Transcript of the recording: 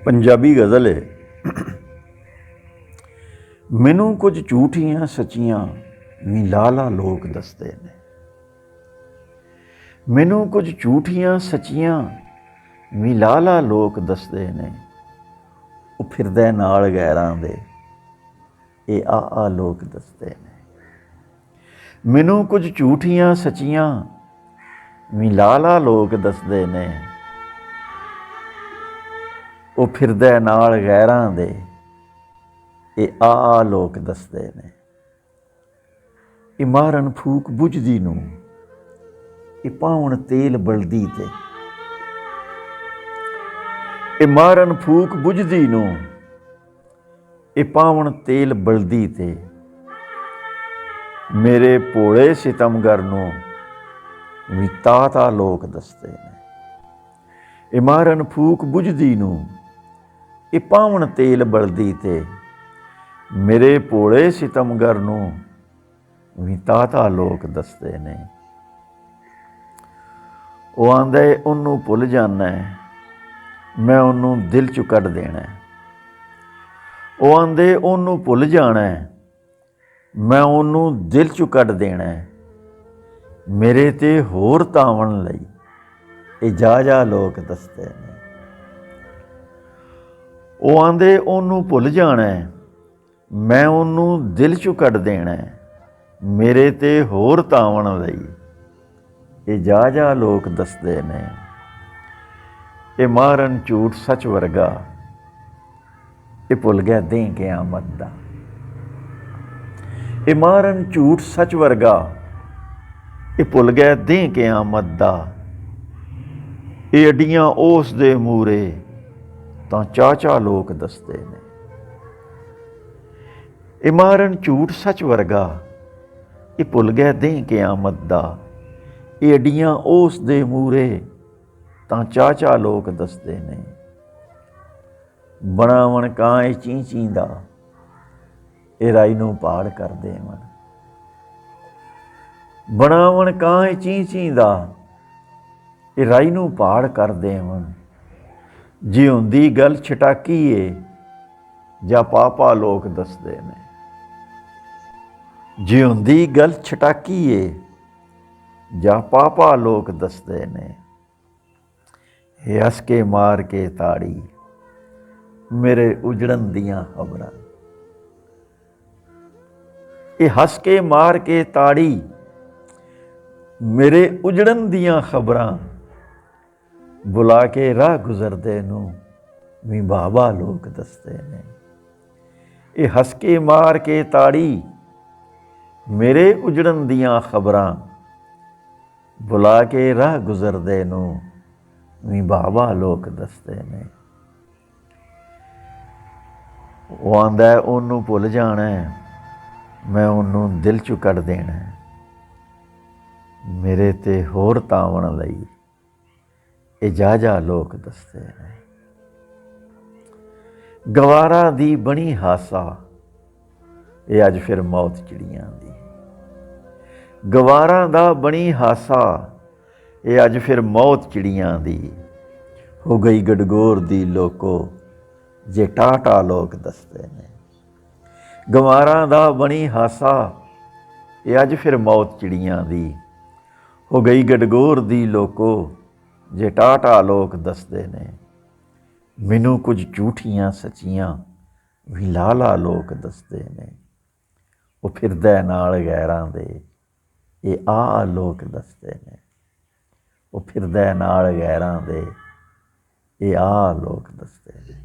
पंजाबी गज़ल है। मैनू कुछ झूठियां सचियां वी लाला लोग दसदे ने। मैनू कुछ झूठियां सचियां वी लाला लोग दसदे ने। वो फिरदे नाल गैरां दे ये आ लोग दसदे ने। मैनू कुछ झूठियां सचियां वी लाला लोग दसदे ने। वो फिरदे नाल गैरां दे ये आ लोग दसदे ने। ये मारन फूक बुझदी नूं ये पावन तेल बलदी ते। ये मारन फूक बुझदी नूं ये पावन तेल बलदी ते। मेरे भोले सितमगर नूं वी ता लोग दसदे ने। ये मारन फूक बुझदी नूं ये पावन तेल बलदी ते। मेरे भोले सितमगर नूं वी ता लोग दसदे ने। वो आंदे उन्नू भुल जाना है मैं उन्नू दिल चों कढ देना है। वो आंदे उन्नू भुल जाना है मैं उन्नू दिल चों कढ देना है। मेरे ते होर तावन लई ये जा लोग दसदे ने। वो आंदे उन्नू भुल जाना है मैं उन्नू दिल चों कढ देना है। मेरे ते होर तावन लई ये जा लोग दसदे ने। ये मारन झूठ सच वर्गा ये भुल गया दें क़यामत दा। ये मारन झूठ सच वर्गा ये भुल गया दें क़यामत दा। ये अड्डियां उस दे मूरे तां चा लोग दसदे ने। ये मारन झूठ सच वर्गा ये भुल गया दें क़यामत दा। ये अड्डियां उस दे मूरे तां चा लोग दसदे ने। बनावन कां ची चींदा ये राई नूं पाड़ कर देवन। बनावन कां ची चींदा ये राई नूं पाड़ कर देवन। जे हुंदी गल छटाकी है जा पापा लोग दसदे ने। जे हुंदी गल छटाकी है जा पापा लोग दसदे ने। हस के मार के ताड़ी मेरे उजड़न दियां खबरां। ये हस के मार के ताड़ी मेरे उजड़न दियां खबरां। बुला के राह गुजरदे नूं वी बाबा लोग दसदे ने। ये हस के मार के ताड़ी मेरे उजड़न दियां खबरां। बुला के राह गुजरदे नूं वी बाबा लोग दसदे ने। वो आंदा उन्नू भुल जाना है मैं उन्नू दिल चों कढ देना है। मेरे ते होर तावन लई ये जा लोग दसदे ने। गवारा दी बनी हासा ये अज फिर मौत चिड़ियां दी। गवारा दा बनी हासा ये अज फिर मौत चिड़ियां दी। हो गई गडगोर दी लोको जे टाटा लोग दसदे ने। गवारा दा बनी हासा ये अज फिर मौत चिड़ियां दी। हो गई गडगोर दी लोको जे टाटा लोग दसदे ने। मैनू कुछ झूठियां सचियां वी लाला लोग दसदे ने। वो फिरदे नाल गैरां दे ये आ लोग दसदे ने। वो फिरदे नाल गैरां दे ये आ लोग दसदे ने।